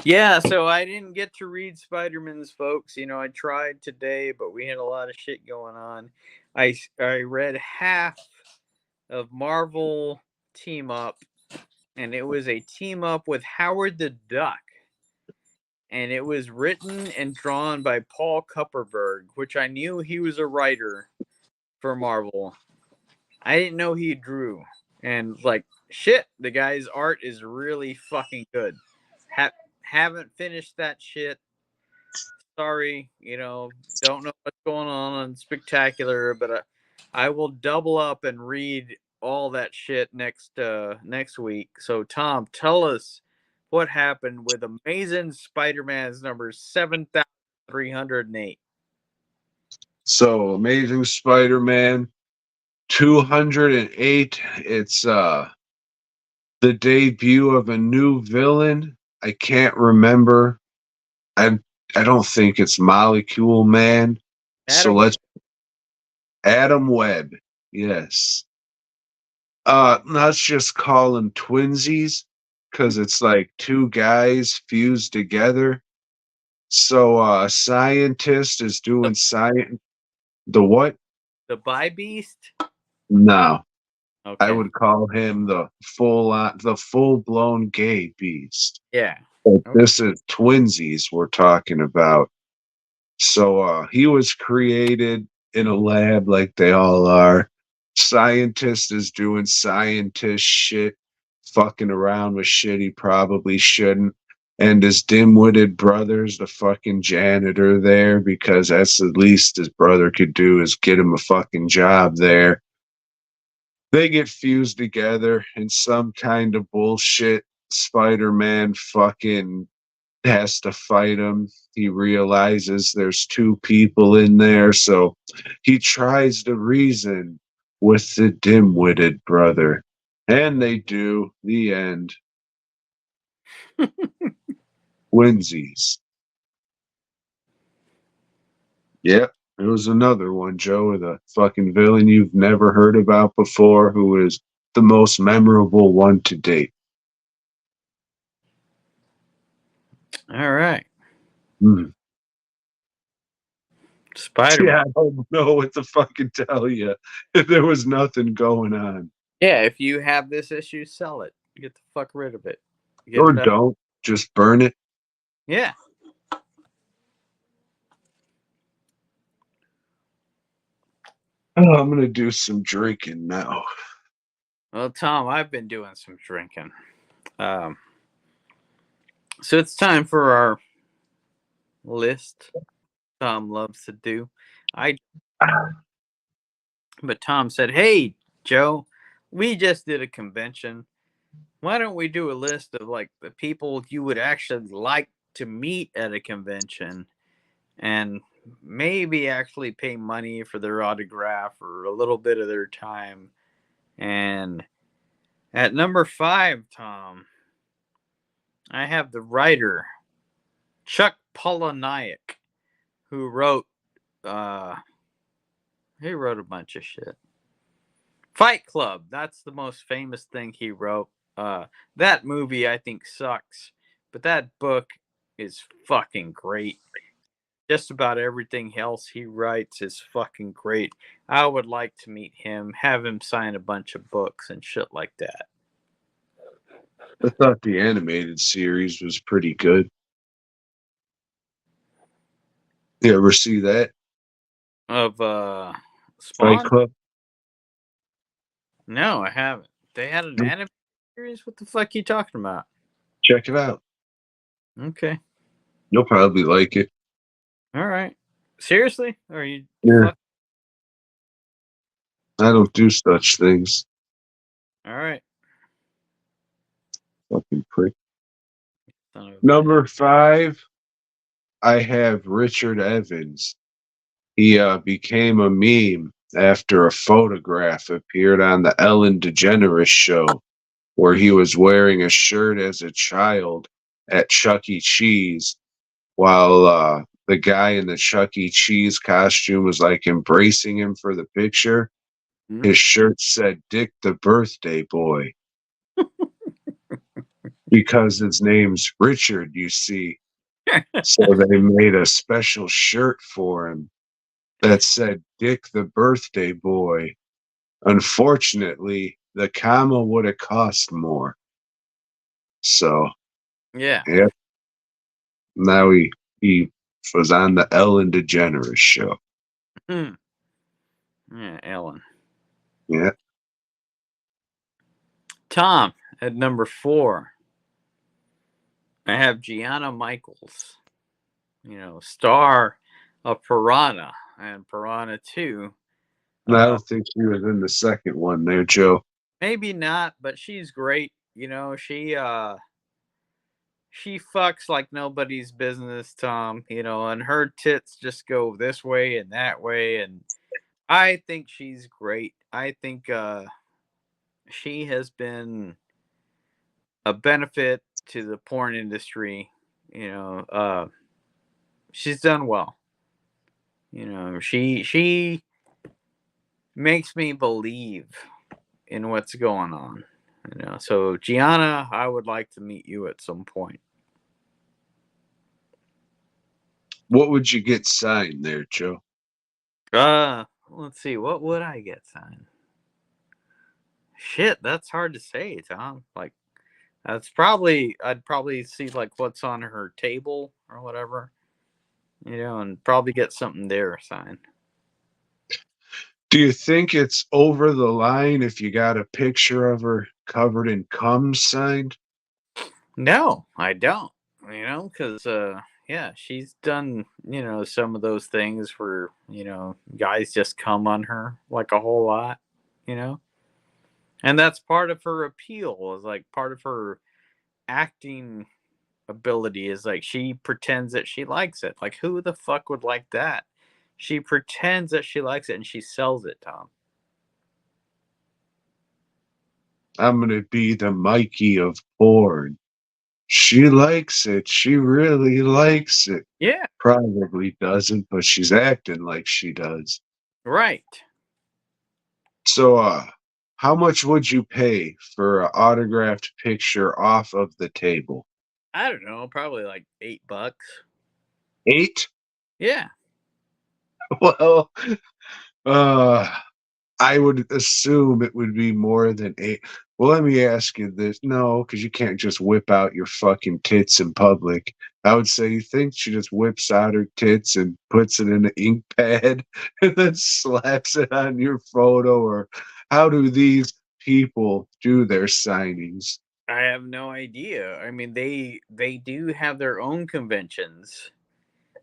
Yeah, so I didn't get to read Spider-Man's, folks. I tried today, but we had a lot of shit going on. I read half of Marvel Team Up, and it was a team up with Howard the Duck. And it was written and drawn by Paul Kupperberg, which I knew he was a writer for Marvel. I didn't know he drew. And like, shit, the guy's art is really fucking good. Haven't finished that shit. Sorry, don't know what's going on Spectacular, but I will double up and read all that shit next week. So Tom, tell us what happened with Amazing Spider-Man's number 7,308. So Amazing Spider-Man 208. It's the debut of a new villain. I can't remember. I I don't think it's Molecule Man. So Adam, let's Adam Webb. Yes. Let's just call him Twinsies because it's like two guys fused together. So a scientist is doing science. The what? The Bi Beast? No, I Okay. would call him the full blown gay beast. Yeah. But Okay. this is twinsies we're talking about. So he was created in a lab like they all are. Scientist is doing scientist shit, fucking around with shit he probably shouldn't. And his dim-witted brother's the fucking janitor there because that's the least his brother could do is get him a fucking job there. They get fused together in some kind of bullshit. Spider-Man fucking has to fight him. He realizes there's two people in there, so he tries to reason with the dim-witted brother. And they do. The end. Winsies. Yep. There was another one, Joe, with a fucking villain you've never heard about before, who is the most memorable one to date. All right. Hmm. Spider-Man. Yeah, I don't know what to fucking tell you. There was nothing going on. Yeah, if you have this issue, sell it. Get the fuck rid of it. Get Or it out. don't. Just burn it. Yeah. Oh, I'm gonna do some drinking now. Well, Tom, I've been doing some drinking. So it's time for our list Tom loves to do. But Tom said, "Hey, Joe, we just did a convention. Why don't we do a list of like the people you would actually like to meet at a convention and maybe actually pay money for their autograph or a little bit of their time?" And at number 5, Tom, I have the writer Chuck Palahniuk, who wrote he wrote a bunch of shit. Fight Club, that's the most famous thing he wrote. That movie I think sucks, but that book is fucking great. Just about everything else he writes is fucking great. I would like to meet him, have him sign a bunch of books and shit like that. I thought the animated series was pretty good. You ever see that? Of Fight Spawn? Club? No, I haven't. They had an anime series? What the fuck you talking about? Check it out. Okay. You'll probably like it. All right. Seriously? Or you Yeah, fuck? I don't do such things. All right. Fucking prick. Son of a bitch. Number 5, I have Richard Evans. He became a meme after a photograph appeared on the Ellen DeGeneres show where he was wearing a shirt as a child at Chuck E. Cheese while the guy in the Chuck E. Cheese costume was like embracing him for the picture. Hmm? His shirt said Dick the Birthday Boy because his name's Richard, you see. So they made a special shirt for him that said Dick the Birthday Boy. Unfortunately, the comma would have cost more. So, Yeah. yeah, now he was on the Ellen DeGeneres show. Hmm. Yeah, Ellen. Yeah. Tom, at number 4, I have Gianna Michaels, star of Piranha and Piranha 2. And I don't think she was in the second one there, Joe. Maybe not, but she's great. She fucks like nobody's business, Tom, and her tits just go this way and that way, and I think she's great. I think she has been a benefit to the porn industry. She's done well. She makes me believe in what's going on. You know, so Gianna, I would like to meet you at some point. What would you get signed there, Joe? Let's see, what would I get signed? Shit, that's hard to say, Tom. Like, I'd probably see like what's on her table or whatever, you know, and probably get something there signed. Do you think it's over the line if you got a picture of her covered in cum signed? No, I don't. You know, because yeah, she's done, you know, some of those things where, you know, guys just come on her like a whole lot, you know, and that's part of her appeal. Is like part of her acting ability is like she pretends that she likes it. Like, who the fuck would like that? She pretends that she likes it and she sells it, Tom. I'm gonna be the Mikey of porn. She likes it. She really likes it. Yeah, Probably doesn't, but she's acting like she does. right. So, how much would you pay for an autographed picture off of the table? I don't know, probably like $8. 8? Yeah. Well, uh, I would assume it would be more than 8. Well, let me ask you this. No, because you can't just whip out your fucking tits in public. I would say you think she just whips out her tits and puts it in an ink pad and then slaps it on your photo, or how do these people do their signings? I have no idea. I mean, they do have their own conventions,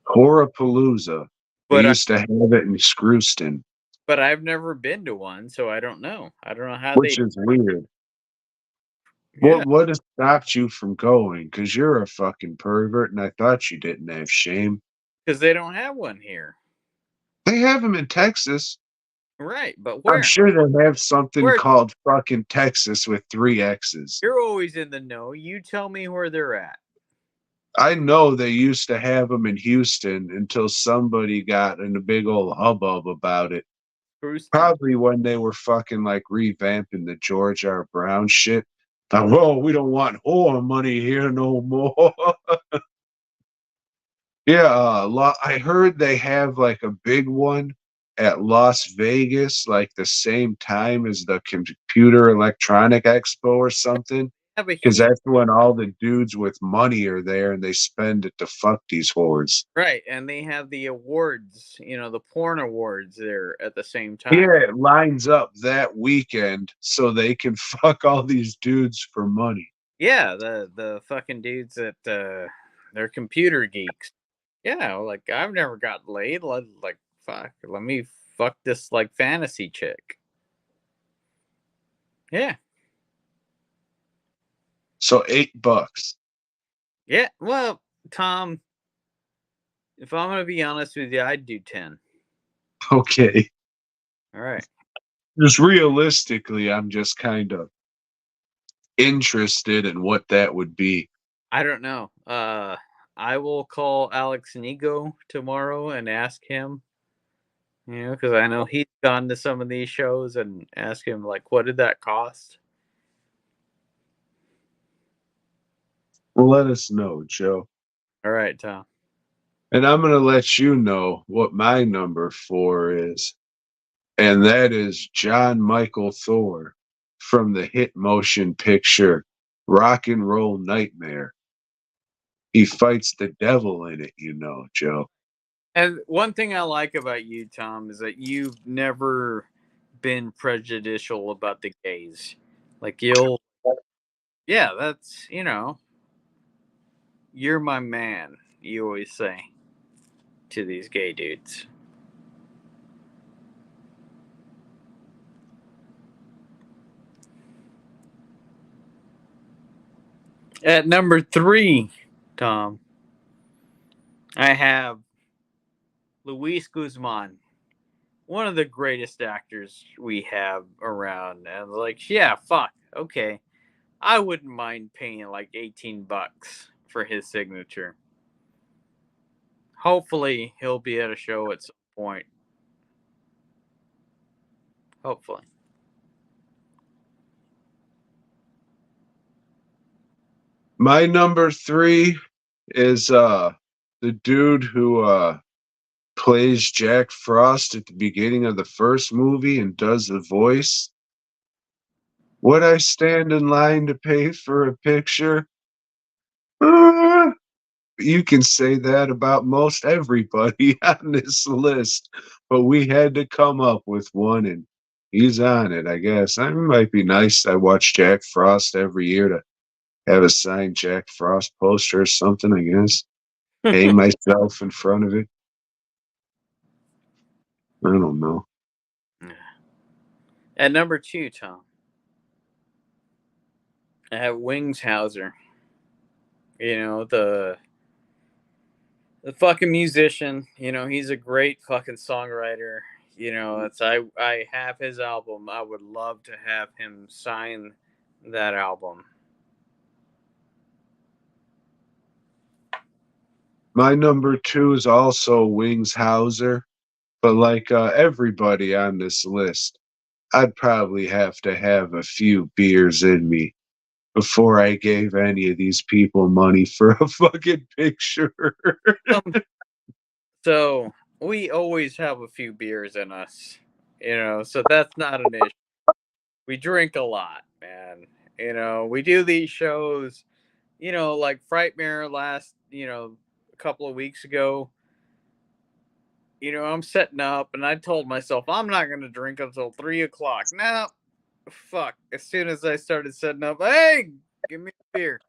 Horapalooza. They but I used to have it in Screwston, but I've never been to one, so I don't know. I don't know how they. which is weird. Yeah, What has stopped you from going? Because you're a fucking pervert, and I thought you didn't have shame. because they don't have one here. They have them in Texas. Right, but I'm where? sure they have something Where? called fucking Texas with 3 X's. You're always in the know. You tell me where they're at. I know they used to have them in Houston until somebody got in a big old hubbub about it. Houston. Probably when they were fucking like revamping the George R. Brown shit. Like, whoa, we don't want whore money here no more. Yeah, I heard they have like a big one at Las Vegas, like the same time as the Computer Electronic Expo or something. Have a Because huge that's when all the dudes with money are there and they spend it to fuck these whores. right, and they have the awards. You know, the porn awards there at the same time. Yeah, it lines up that weekend so they can fuck all these dudes for money. Yeah, the fucking dudes that they're computer geeks. Yeah, like I've never got laid. Like fuck, let me fuck this like fantasy chick. Yeah, So $8. yeah. Well, Tom, if I'm gonna be honest with you, I'd do 10. Okay. All right. Just realistically, I'm just kind of interested in what that would be. I don't know. I will call Alex Nigo tomorrow and ask him. You know, because I know he's gone to some of these shows and ask him like, what did that cost? Well, let us know, Joe. All right, Tom. And I'm going to let you know what my number 4 is. And that is John Michael Thor from the hit motion picture Rock and Roll Nightmare. He fights the devil in it, you know, Joe. And one thing I like about you, Tom, is that you've never been prejudicial about the gays. Like yeah, that's, you know, you're my man, you always say to these gay dudes. At number 3, Tom, I have Luis Guzman, one of the greatest actors we have around. And like, yeah, fuck, okay. I wouldn't mind paying like $18 for his signature. Hopefully, he'll be at a show at some point. Hopefully. My number 3 is the dude who plays Jack Frost at the beginning of the first movie and does the voice. Would I stand in line to pay for a picture? Uh, you can say that about most everybody on this list, but we had to come up with one, and he's on it, I guess. It might be nice. I watch Jack Frost every year to have a signed Jack Frost poster or something, I guess. Hang myself in front of it. I don't know. At number 2, Tom, I have Wings Hauser. You know, the fucking musician. You know, he's a great fucking songwriter. You know, it's I have his album. I would love to have him sign that album. My number 2 is also Wings Hauser, but like everybody on this list, I'd probably have to have a few beers in me before I gave any of these people money for a fucking picture. So we always have a few beers in us, you know, so that's not an issue. We drink a lot, man. You know, we do these shows, you know, like Frightmare last, you know, a couple of weeks ago. You know, I'm setting up and I told myself I'm not going to drink until 3 o'clock. Now, fuck. As soon as I started setting up, hey, give me a beer.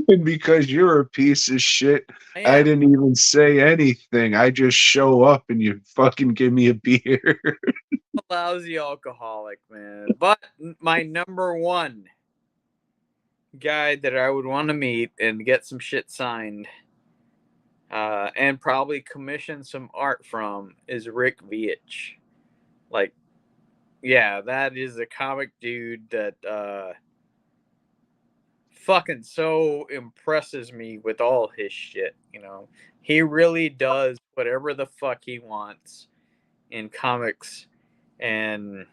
And because you're a piece of shit, I Yeah, didn't even say anything. I just show up and you fucking give me a beer. a lousy alcoholic, man. But my number one guy that I would want to meet and get some shit signed, and probably commission some art from is Rick Veitch. Like, yeah, that is a comic dude that fucking so impresses me with all his shit. You know, he really does whatever the fuck he wants in comics, and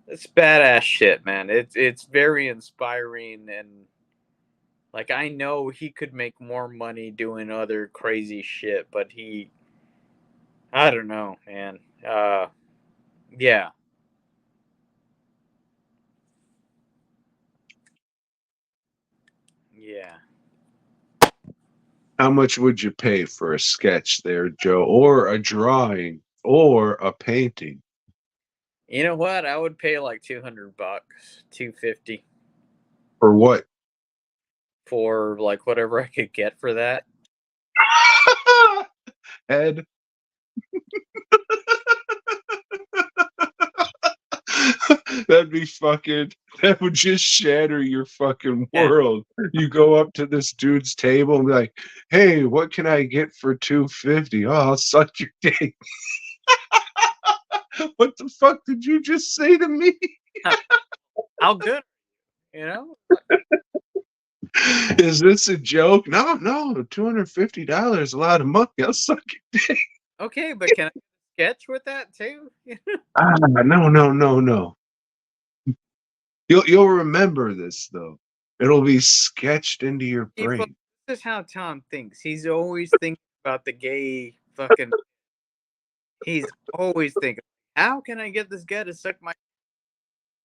it's badass shit, man. It's very inspiring, and like I know he could make more money doing other crazy shit, but I don't know, man. Yeah. Yeah. How much would you pay for a sketch there, Joe? Or a drawing? Or a painting? You know what? I would pay like $200, 250 For what? for like whatever I could get for that. Ed? That'd be fucking, that would just shatter your fucking Yeah. world. You go up to this dude's table and be like, hey, what can I get for 250? Oh, I'll suck your dick. What the fuck did you just say to me? How good, you know? Is this a joke? No, no, $250, a lot of money. I'll suck your dick. Okay, but can I sketch with that too? Ah, no, no, no, no. You'll remember this though. It'll be sketched into your See, folks, brain. this is how Tom thinks. He's always thinking about the gay fucking. He's always thinking, how can I get this guy to suck my?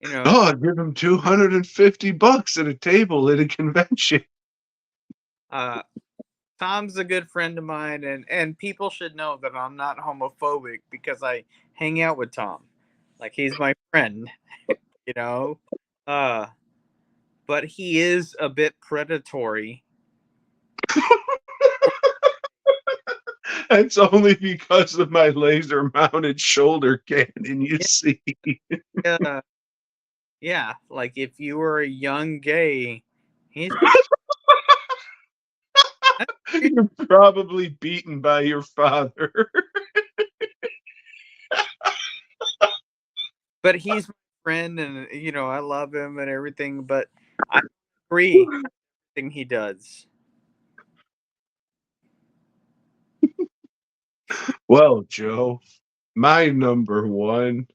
You know, Oh, I'll give him $250 at a table at a convention. uh, Tom's a good friend of mine, and people should know that I'm not homophobic because I hang out with Tom, like he's my friend, you know. Uh, but he is a bit predatory. That's only because of my laser mounted shoulder cannon, you see. Yeah, yeah. Like if you were a young gay, he's. You're probably beaten by your father. But he's my friend, and you know I love him and everything. But I agree with everything he does. Well, Joe, my number one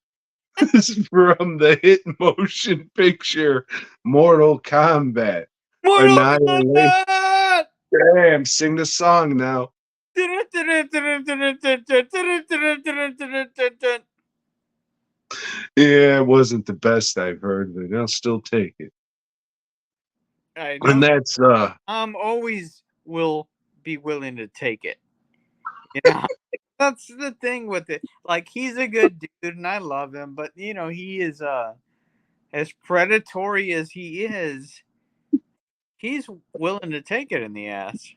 This is from the hit motion picture Mortal Kombat. Mortal Annihilation. Kombat! Damn, sing the song now. Yeah, it wasn't the best I've heard, but I'll still take it. I know. And that's Always will be willing to take it. You know, that's the thing with it. Like, he's a good dude, and I love him, but you know, he is as predatory as he is. He's willing to take it in the ass.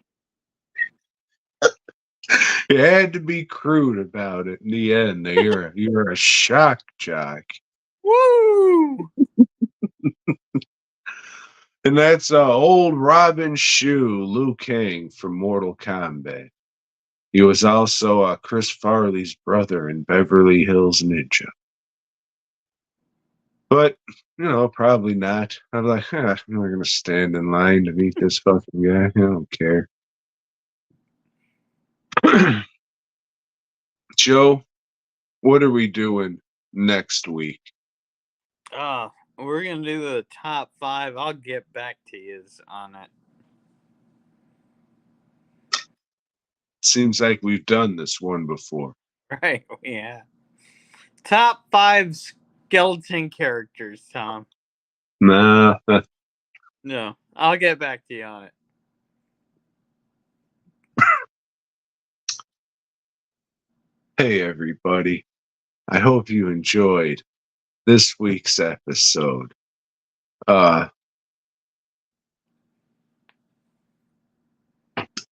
you had to be crude about it in the end. You're a shock jock. Woo! And that's old Robin Shue, Liu Kang from Mortal Kombat. He was also Chris Farley's brother in Beverly Hills Ninja. But, you know, probably not. I'm like, I'm not going to stand in line to meet this fucking guy. I don't care. Joe, what are we doing next week? We're gonna do the top 5. I'll get back to you on it. Seems like we've done this one before. Right? Yeah. Top 5 skeleton characters, Tom. Nah. No, I'll get back to you on it. Hey, everybody. I hope you enjoyed this week's episode. I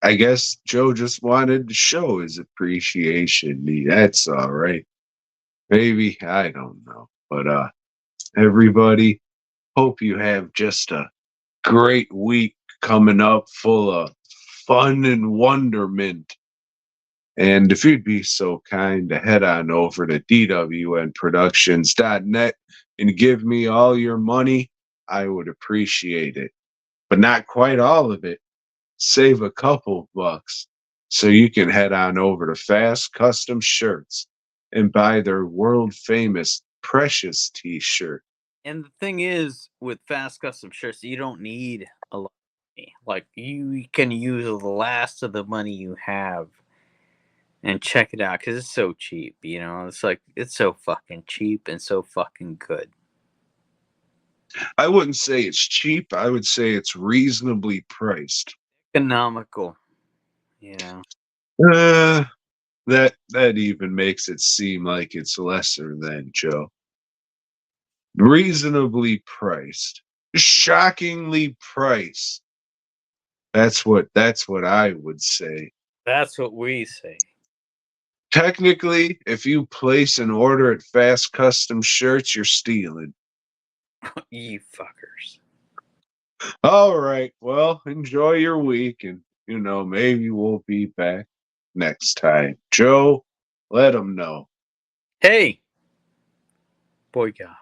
guess Joe just wanted to show his appreciation. That's all right. Maybe, I don't know. But everybody, hope you have just a great week coming up full of fun and wonderment. And if you'd be so kind to head on over to dwnproductions.net and give me all your money, I would appreciate it. But not quite all of it. Save a couple bucks so you can head on over to Fast Custom Shirts and buy their world famous Precious t-shirt. And the thing is, with Fast Custom Shirts, you don't need a lot of money. Like, you can use the last of the money you have and check it out, because it's so cheap, you know? It's like, it's so fucking cheap and so fucking good. I wouldn't say it's cheap. I would say it's reasonably priced. Economical, you know? That even makes it seem like it's lesser than, Joe. Reasonably priced. Shockingly priced. That's what I would say. That's what we say. Technically, if you place an order at Fast Custom Shirts, you're stealing. You fuckers. All right. Well, enjoy your week, and, you know, maybe we'll be back next time. Joe, let them know. Hey, BOYGOB.